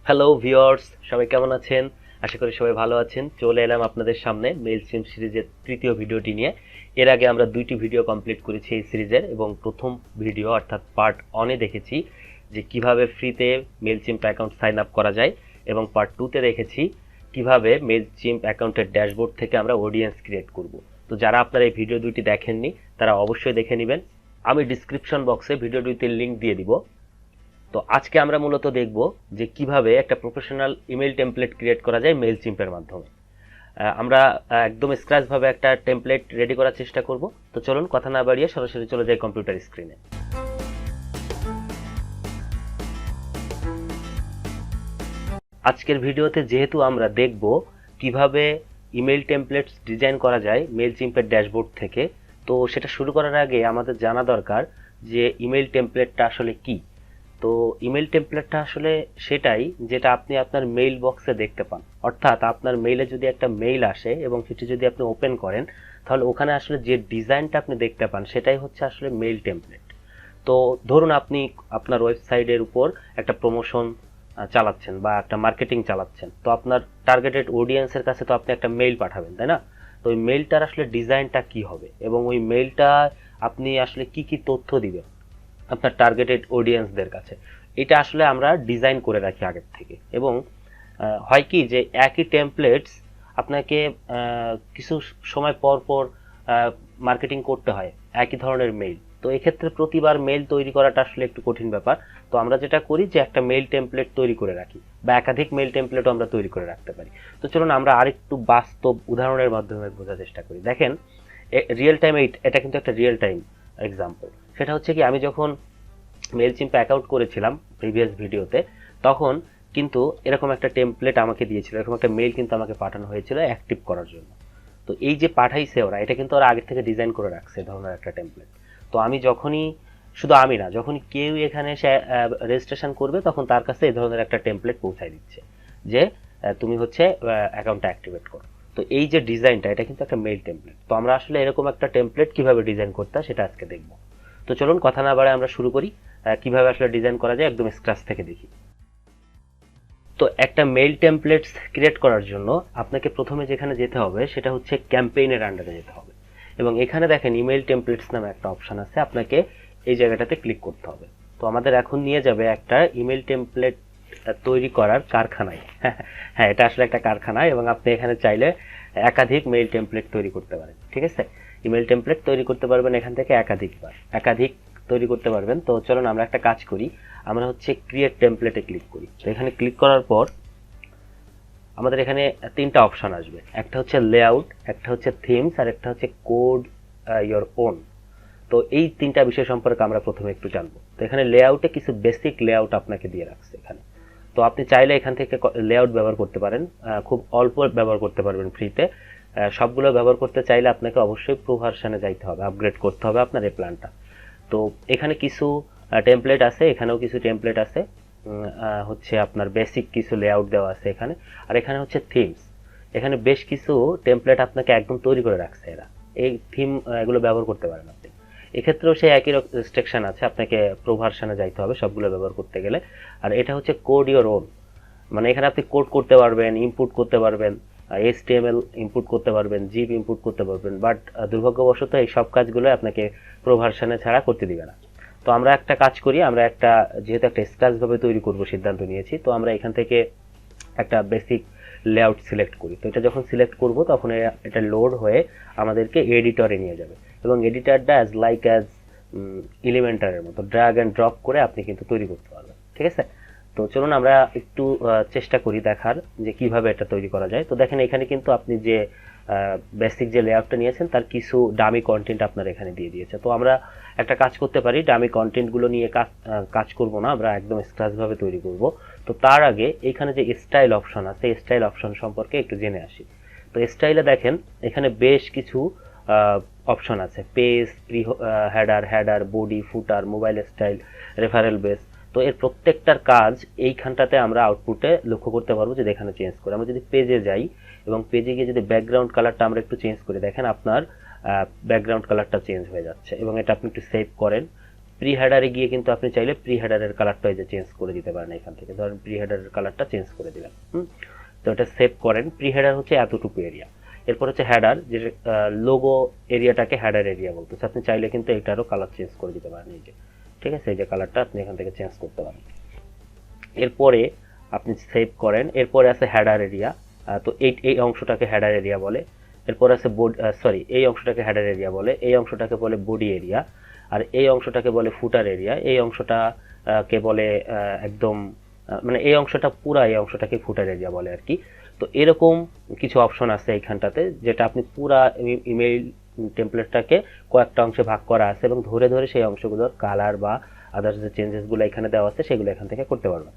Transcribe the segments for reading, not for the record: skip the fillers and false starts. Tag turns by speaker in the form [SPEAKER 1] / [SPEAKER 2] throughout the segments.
[SPEAKER 1] Hello viewers, সবাই কেমন আছেন? আশা করি সবাই ভালো আছেন। চলে এলাম আপনাদের সামনে মেইলচিম্প সিরিজের তৃতীয় ভিডিওটি নিয়ে। এর আগে আমরা দুইটি ভিডিও কমপ্লিট করেছি এই সিরিজের, এবং প্রথম ভিডিও অর্থাৎ পার্ট 1-এ দেখেছি যে কিভাবে ফ্রিতে মেইলচিম্প অ্যাকাউন্ট সাইন আপ করা যায়, এবং পার্ট 2-তে দেখেছি কিভাবে মেইলচিম্প অ্যাকাউন্টের ড্যাশবোর্ড থেকে আমরা অডিয়েন্স ক্রিয়েট করব। তো যারা আপনারা এই ভিডিও দুইটি দেখেননি তারা অবশ্যই দেখে নেবেন। আমি ডিসক্রিপশন বক্সে ভিডিও দুইটির লিঙ্ক দিয়ে দিব। তো আজকে আমরা মূলত দেখব যে কিভাবে একটা প্রফেশনাল ইমেল টেমপ্লেট ক্রিয়েট করা যায় মেইলচিম্পের মাধ্যমে। আমরা একদম স্ক্র্যাচ ভাবে একটা টেমপ্লেট রেডি করার চেষ্টা করব। তো চলুন কথা না বাড়িয়ে সরাসরি চলে যাই কম্পিউটার স্ক্রিনে। আজকের ভিডিওতে যেহেতু আমরা দেখব কিভাবে ইমেল টেমপ্লেটস ডিজাইন করা যায় মেইলচিম্পের ড্যাশবোর্ড থেকে, তো সেটা শুরু করার আগে আমাদের জানা দরকার যে ইমেল টেমপ্লেটটা আসলে কি। তো ইমেল টেমপ্লেটটা আসলে সেটাই যেটা আপনি আপনার মেইল বক্সে দেখতে পান। অর্থাৎ আপনার মেইলে যদি একটা মেইল আসে এবং সেটি যদি আপনি ওপেন করেন, তাহলে ওখানে আসলে যে ডিজাইনটা আপনি দেখতে পান সেটাই হচ্ছে আসলে মেইল টেমপ্লেট। তো ধরুন আপনি আপনার ওয়েবসাইটের উপর একটা প্রমোশন চালাচ্ছেন বা একটা মার্কেটিং চালাচ্ছেন, তো আপনার টার্গেটেড অডিয়েন্সের কাছে তো আপনি একটা মেইল পাঠাবেন, তাই না? তো ওই মেইলটার আসলে ডিজাইনটা কি হবে এবং ওই মেইলটা আপনি আসলে কি কি তথ্য দিবেন আপনার টার্গেটেড অডিয়েন্সদের কাছে, এটা আসলে আমরা ডিজাইন করে রাখি আগের থেকে। এবং হয় কি যে একই টেমপ্লেটস আপনাকে কিছু সময় পর পর মার্কেটিং করতে হয় একই ধরনের মেইল। তো এক্ষেত্রে প্রতিবার মেইল তৈরি করাটা আসলে একটু কঠিন ব্যাপার। তো আমরা যেটা করি যে একটা মেইল টেমপ্লেট তৈরি করে রাখি, বা একাধিক মেইল টেমপ্লেটও আমরা তৈরি করে রাখতে পারি। তো চলুন আমরা আরেকটু বাস্তব উদাহরণের মাধ্যমে বোঝার চেষ্টা করি। দেখেন, রিয়েল টাইম, এটা কিন্তু একটা রিয়েল টাইম এক্সাম্পল। সেটা হচ্ছে কি, আমি যখন মেইলচিম্প অ্যাকাউন্ট করেছিলাম প্রিভিয়াস ভিডিওতে, তখন কিন্তু এরকম একটা টেমপ্লেট আমাকে দিয়েছিল, এরকম একটা মেইল কিন্তু আমাকে পাঠানো হয়েছিল অ্যাক্টিভ করার জন্য। তো এই যে পাঠাইছে ওরা, এটা কিন্তু ওরা আগে থেকে ডিজাইন করে রাখছে ধরনের একটা টেমপ্লেট। তো আমি যখনই, শুধু আমি না, যখনই কেউ এখানে এসে রেজিস্ট্রেশন করবে তখন তার কাছে এই ধরনের একটা টেমপ্লেট পৌঁছায় দিচ্ছে যে তুমি হচ্ছে অ্যাকাউন্টটা অ্যাক্টিভেট করো। তো এই যে ডিজাইনটা, এটা কিন্তু একটা মেইল টেমপ্লেট। তো আমরা আসলে এরকম একটা টেমপ্লেট কিভাবে ডিজাইন করতে হয় সেটা আজকে দেখব। তো চলুন কথা না বাড়ায় আমরা শুরু করি। কিভাবে আসলে ডিজাইন করা যায় একদম স্ক্র্যাচ থেকে দেখি। তো একটা মেইল টেমপ্লেটস ক্রিয়েট করার জন্য আপনাকে প্রথমে যেখানে যেতে হবে সেটা হচ্ছে ক্যাম্পেইনের আন্ডারে যেতে হবে, এবং এখানে দেখেন ইমেল টেমপ্লেটস নামে একটা অপশন আছে, আপনাকে এই জায়গাটাতে ক্লিক করতে হবে। তো আমাদের এখন নিয়ে যাবে একটা ইমেল টেমপ্লেট তৈরি করার কারখানায়। হ্যাঁ, এটা আসলে একটা কারখানা, এবং আপনি এখানে চাইলে একাধিক মেইল টেমপ্লেট তৈরি করতে পারেন। ঠিক আছে, ইমেল টেমপ্লেট তৈরি করতে পারবেন এখান থেকে একাধিক তৈরি করতে পারবেন। তো চলুন আমরা একটা কাজ করি, আমরা হচ্ছে ক্রিয়েট টেমপ্লেটে ক্লিক করি। তো এখানে ক্লিক করার পর আমাদের এখানে তিনটা অপশন আসবে, একটা হচ্ছে লেআউট, একটা হচ্ছে থিমস, আর একটা হচ্ছে কোড ইয়োর ওন। তো এই তিনটা বিষয় সম্পর্কে আমরা প্রথমে একটু জানবো। তো এখানে লেআউটে কিছু বেসিক লেআউট আপনাকে দিয়ে রাখছে এখানে। তো আপনি চাইলে এখান থেকে লেআউট ব্যবহার করতে পারেন, খুব অল্প ব্যবহার করতে পারবেন ফ্রিতে। সবগুলো ব্যবহার করতে চাইলে আপনাকে অবশ্যই প্রো ভার্সনে যাইতে হবে, আপগ্রেড করতে হবে আপনার এই প্ল্যানটা। তো এখানে কিছু টেমপ্লেট আছে, এখানেও কিছু টেমপ্লেট আছে, হচ্ছে আপনার বেসিক কিছু লেআউট দেওয়া আছে এখানে। আর এখানে হচ্ছে থিমস, এখানে বেশ কিছু টেমপ্লেট আপনাকে একদম তৈরি করে রাখছে এরা। এই থিম এগুলো ব্যবহার করতে পারেন আপনি। এক্ষেত্রেও সেই একই রেস্ট্রিকশন আছে, আপনাকে প্রো ভার্সনে যাইতে হবে সবগুলো ব্যবহার করতে গেলে। আর এটা হচ্ছে কোড ইওর ওন, মানে এখানে আপনি কোড করতে পারবেন, ইনপুট করতে পারবেন, HTML ইনপুট করতে পারবেন, জিপ ইনপুট করতে পারবেন। বাট দুর্ভাগ্যবশত এই সব কাজগুলো আপনাকে প্রো ভার্সনে ছাড়া করতে দিবে না। তো আমরা একটা কাজ করি, আমরা যেহেতু একটা স্ক্র্যাচ ভাবে তৈরি করব সিদ্ধান্ত নিয়েছি, তো আমরা এখান থেকে একটা বেসিক লেআউট সিলেক্ট করি। তো এটা যখন সিলেক্ট করব তখন এটা লোড হয়ে আমাদেরকে এডিটরে নিয়ে যাবে, এবং এডিটরটা অ্যাজ এলিমেন্টারের মতো ড্র্যাগ অ্যান্ড ড্রপ করে আপনি কিন্তু তৈরি করতে পারবেন। ঠিক আছে, তো চলুন আমরা একটু চেষ্টা করি দেখার যে কিভাবে এটা তৈরি করা যায়। তো দেখেন এখানে কিন্তু আপনি যে বেসিক যে লেআউটটা নিয়েছেন তার কিছু ডামি কন্টেন্ট আপনার এখানে দিয়ে দিয়েছে। তো আমরা একটা কাজ করতে পারি, ডামি কন্টেন্টগুলো নিয়ে কাজ করব না, আমরা একদম স্ক্র্যাচ ভাবে তৈরি করব। তো তার আগে এখানে যে স্টাইল অপশন আছে, স্টাইল অপশন সম্পর্কে একটু জেনে আসি। তো স্টাইলে দেখেন এখানে বেশ কিছু অপশন আছে, পেজ, প্রি হেডার, বডি, ফুটার, মোবাইল স্টাইল, রেফারেল বেস। তো এর প্রত্যেকটার কাজ এইখানটাতে আমরা আউটপুটে লক্ষ্য করতে পারবো যদি এখানে চেঞ্জ করি। আমরা যদি পেজে যাই এবং পেজে গিয়ে যদি ব্যাকগ্রাউন্ড কালারটা আমরা একটু চেঞ্জ করি, দেখেন আপনার ব্যাকগ্রাউন্ড কালারটা চেঞ্জ হয়ে যাচ্ছে। এবং এটা আপনি একটু সেভ করেন, প্রি হেডারে গিয়ে কিন্তু আপনি চাইলে প্রি হেডারের কালারটা এই যে চেঞ্জ করে দিতে পারেন এখান থেকে। ধরেন প্রি হেডারের কালারটা চেঞ্জ করে দিলেন। তো এটা সেভ করেন। প্রি হেডার হচ্ছে এতটুকু এরিয়া। এরপর হচ্ছে হেডার, যে লোগো এরিয়াটাকে হেডার এরিয়া বলতেছে। আপনি চাইলে কিন্তু এটারও কালার চেঞ্জ করে দিতে পারেন এই যে, ঠিক আছে, এই যে কালারটা আপনি এখান থেকে চেঞ্জ করতে পারেন। এরপরে আপনি সেভ করেন। এরপরে আছে হেডার এরিয়া। তো এই অংশটাকে হেডার এরিয়া বলে। এরপর আছে এই অংশটাকে হেডার এরিয়া বলে। এই অংশটাকে বলে বডি এরিয়া। আর এই অংশটাকে বলে ফুটার এরিয়া। এই অংশটা কে বলে একদম মানে এই অংশটা পুরা এই অংশটাকে ফুটার এরিয়া বলে আর কি। তো এরকম কিছু অপশন আছে এইখানটাতে, যেটা আপনি পুরা ইমেইল টেমপ্লেটটাকে কয়েকটা অংশে ভাগ করা আছে এবং ধরে ধরে সেই অংশগুলোর কালার বা আদার্স যে চেঞ্জেসগুলো এখানে দেওয়া আছে সেগুলো এখান থেকে করতে পারবেন।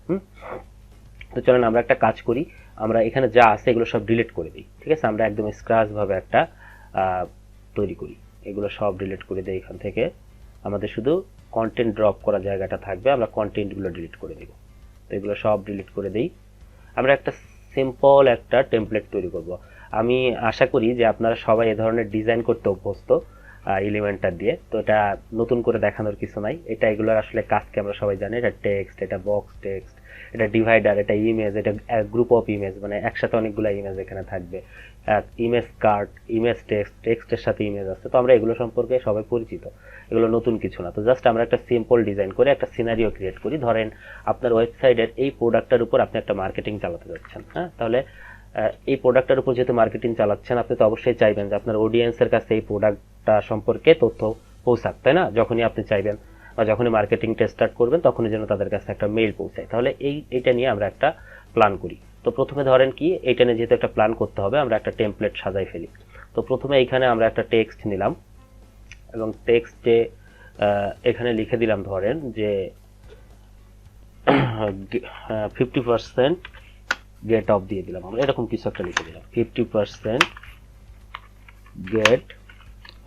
[SPEAKER 1] তো চলেন আমরা একটা কাজ করি, আমরা এখানে যা আছে এগুলো সব ডিলিট করে দিই। ঠিক আছে, আমরা একদম স্ক্র্যাচ ভাবে একটা তৈরি করি। এগুলো সব ডিলিট করে দিই এখান থেকে। আমাদের শুধু কন্টেন্ট ড্রপ করা জায়গাটা থাকবে, আমরা কন্টেন্টগুলো ডিলিট করে দিব। তো এগুলো সব ডিলিট করে দিই। আমরা একটা সিম্পল একটা টেমপ্লেট তৈরি করব। আমি আশা করি যে আপনারা সবাই এই ধরনের ডিজাইন করতে অভ্যস্ত এলিমেন্টার দিয়ে। তো এটা নতুন করে দেখানোর কিছু নাই, এটা এগুলোর আসলে কাজকে আমরা সবাই জানি। এটা টেক্সট, এটা বক্স টেক্সট, এটা ডিভাইডার, এটা ইমেজ, এটা গ্রুপ অফ ইমেজ, মানে একসাথে অনেকগুলো ইমেজ এখানে থাকবে। ইমেজ কার্ড, ইমেজ টেক্সট, টেক্সটের সাথে ইমেজ আছে। তো আমরা এগুলো সম্পর্কে সবাই পরিচিত, এগুলো নতুন কিছু না। তো জাস্ট আমরা একটা সিম্পল ডিজাইন করে একটা সিনারিও ক্রিয়েট করি। ধরেন আপনার ওয়েবসাইটের এই প্রোডাক্টটার উপর আপনি একটা মার্কেটিং চালাতে যাচ্ছেন। হ্যাঁ, তাহলে এই প্রোডাক্টটার উপর যেহেতু মার্কেটিং চালাচ্ছেন, আপনি তো অবশ্যই চাইবেন যে আপনার অডিয়েন্সের কাছে এই প্রোডাক্টটা সম্পর্কে তথ্য পৌঁছাক, তাই না? যখনই আপনি চাইবেন বা যখনই মার্কেটিংটা স্টার্ট করবেন তখনই যেন তাদের কাছে একটা মেইল পৌঁছায়। তাহলে এইটা নিয়ে আমরা একটা প্ল্যান করি। তো প্রথমে ধরেন কি, এইটা নিয়ে যেহেতু একটা প্ল্যান করতে হবে, আমরা একটা টেমপ্লেট সাজাই ফেলি। তো প্রথমে এইখানে আমরা একটা টেক্সট নিলাম এবং টেক্সটে এখানে লিখে দিলাম ধরেন যে 50% গেট অফ দিয়ে দিলাম। আমরা এরকম কিছু একটা লিখে দিলাম, 50% গেট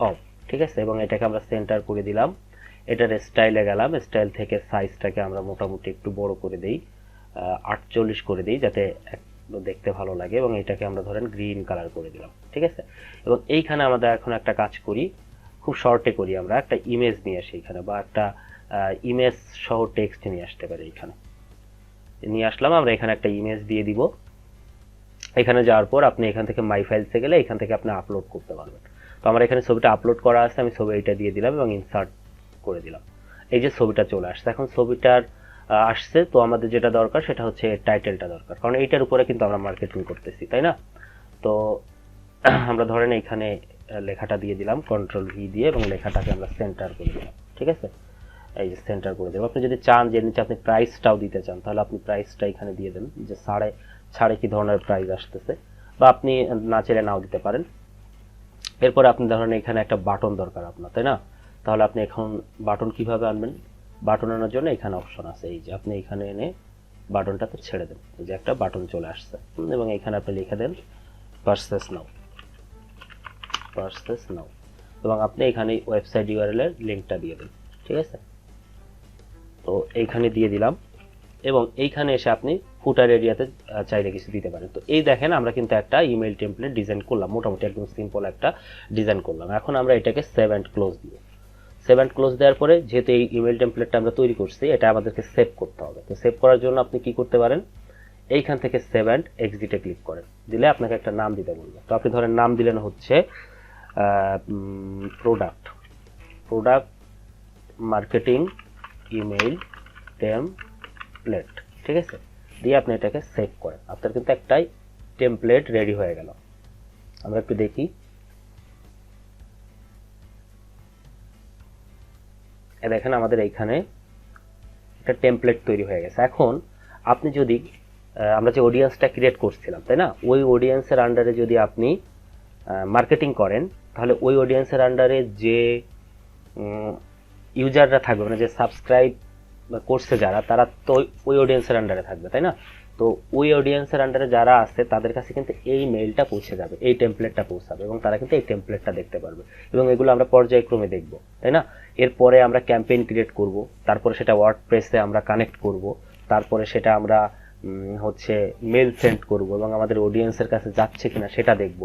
[SPEAKER 1] অফ। ঠিক আছে, এবং এটাকে আমরা সেন্টার করে দিলাম। এটার স্টাইলে গেলাম, স্টাইল থেকে সাইজটাকে আমরা মোটামুটি একটু বড় করে দিই, 48 করে দিই, যাতে দেখতে ভালো লাগে। এবং এটাকে আমরা ধরেন গ্রিন কালার করে দিলাম। ঠিক আছে, এবং এইখানে আমাদের এখন একটা কাজ করি, খুব শর্টে করি, আমরা একটা ইমেজ নিয়ে আসি এখানে, বা একটা ইমেজ সহ টেক্সট নিয়ে আসতে পারি। এখানে নিয়ে আসলাম, আমরা এখানে একটা ইমেজ দিয়ে দিব। এখানে যাওয়ার পর আপনি এখান থেকে মাই ফাইলসে গেলে এখান থেকে আপনি আপলোড করতে পারবেন। তো আমার এখানে ছবিটা আপলোড করা আছে, আমি ছবি এটা দিয়ে দিলাম এবং ইনসার্ট করে দিলাম। এই যে ছবিটা চলে আসছে। এখন ছবিটার আসছে, তো আমাদের যেটা দরকার সেটা হচ্ছে টাইটেলটা দরকার, কারণ এইটার উপরে কিন্তু আমরা মার্কেটিং করতেছি, তাই না? তো আমরা ধরেন এখানে লেখাটা দিয়ে দিলাম কন্ট্রোল ভি দিয়ে, এবং লেখাটাকে আমরা সেন্টার করে দিলাম। ঠিক আছে, এই যে সেন্টার করে দেবো। আপনি যদি চান যে নিচে আপনি প্রাইসটাও দিতে চান, তাহলে আপনি প্রাইসটা এখানে দিয়ে দেন, যে ছাড়ে কি ধরনের প্রাইস আসতেছে, বা আপনি না চাইলে নাও দিতে পারেন। এরপর আপনি ধরেন এখানে একটা বাটন দরকার আপনার, তাই না? তাহলে আপনি এখন বাটন কিভাবে আনবেন? বাটন আনার জন্য এখানে অপশন আছে, এই যে আপনি এখানে এনে বাটনটাতে ছেড়ে দেন, এই যে একটা বাটন চলে আসছে। এবং এখানে আপনি লিখে দেন পারচেজ নাও, এবং আপনি এখানে ওয়েবসাইট ইউআরএল এর লিংকটা দিয়ে দেন। ঠিক আছে, তো এইখানে দিয়ে দিলাম, এবং এইখানে এসে আপনি ফুটার এরিয়াতে চাইলে কিছু দিতে পারেন। তো এই দেখেন আমরা কিন্তু একটা ইমেইল টেমপ্লেট ডিজাইন করলাম, মোটামুটি একদম সিম্পল একটা ডিজাইন করলাম। এখন আমরা এটাকে সেভ অ্যান্ড ক্লোজ দিব। সেভ অ্যান্ড ক্লোজ দেওয়ার পরে, যেহেতু এই ইমেইল টেমপ্লেটটা আমরা তৈরি করছি, এটা আমাদেরকে সেভ করতে হবে। তো সেভ করার জন্য আপনি কি করতে পারেন, এইখান থেকে সেভ অ্যান্ড এক্সিটে ক্লিক করেন, দিলে আপনাকে একটা নাম দিতে বলবে। তো আপনি ধরেন নাম দিলেন হচ্ছে প্রোডাক্ট মার্কেটিং ইমেইল টেমপ্লেট। ঠিক আছে, দিয়ে আপনি এটাকে সেভ করেন। আপনার কিন্তু একটাই টেমপ্লেট রেডি হয়ে গেল। আমরা একটু দেখি, দেখেন আমাদের এইখানে একটা টেমপ্লেট তৈরি হয়ে গেছে। এখন আপনি যদি আমরা যে অডিয়েন্সটা ক্রিয়েট করছিলাম, তাই না, ওই অডিয়েন্সের আন্ডারে যদি আপনি মার্কেটিং করেন, তাহলে ওই অডিয়েন্সের আন্ডারে যে ইউজাররা থাকবে, মানে যে সাবস্ক্রাইব করছে যারা, তারা তো ওই অডিয়েন্সের আন্ডারে থাকবে, তাই না? তো ওই অডিয়েন্সের আন্ডারে যারা আছে তাদের কাছে কিন্তু এই মেইলটা পৌঁছে যাবে, এই টেমপ্লেটটা পৌঁছাবে, এবং তারা কিন্তু এই টেমপ্লেটটা দেখতে পারবে। এবং এগুলো আমরা পর্যায়ক্রমে দেখব, তাই না? এরপরে আমরা ক্যাম্পেইন ক্রিয়েট করব, তারপরে সেটা ওয়ার্ডপ্রেসে আমরা কানেক্ট করব, তারপরে সেটা আমরা হচ্ছে মেল সেন্ড করব, এবং আমাদের অডিয়েন্সের কাছে যাচ্ছে কিনা সেটা দেখব।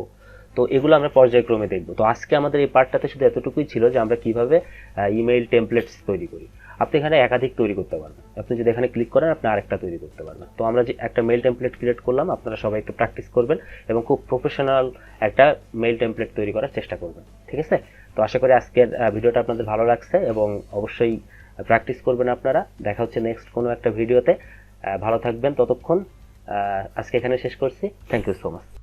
[SPEAKER 1] তো এগুলো আমরা পর্যায়ক্রমে দেখব। তো আজকে আমাদের এই পার্টটাতে শুধু এতটুকুই ছিল যে আমরা কিভাবে ইমেইল টেমপ্লেটস তৈরি করি। আপনি এখানে একাধিক তৈরি করতে পারবেন। আপনি যদি এখানে ক্লিক করেন আপনি আরেকটা তৈরি করতে পারবেন। তো আমরা যে একটা মেইল টেমপ্লেট ক্রিয়েট করলাম, আপনারা সবাই একটু প্র্যাকটিস করবেন এবং খুব প্রফেশনাল একটা মেইল টেমপ্লেট তৈরি করার চেষ্টা করবেন। ঠিক আছে? তো আশা করি আজকের ভিডিওটা আপনাদের ভালো লাগছে এবং অবশ্যই প্র্যাকটিস করবেন আপনারা। দেখা হচ্ছে নেক্সট কোনো একটা ভিডিওতে। ভালো থাকবেন ততক্ষণ। আজকে এখানে শেষ করছি। Thank you so much.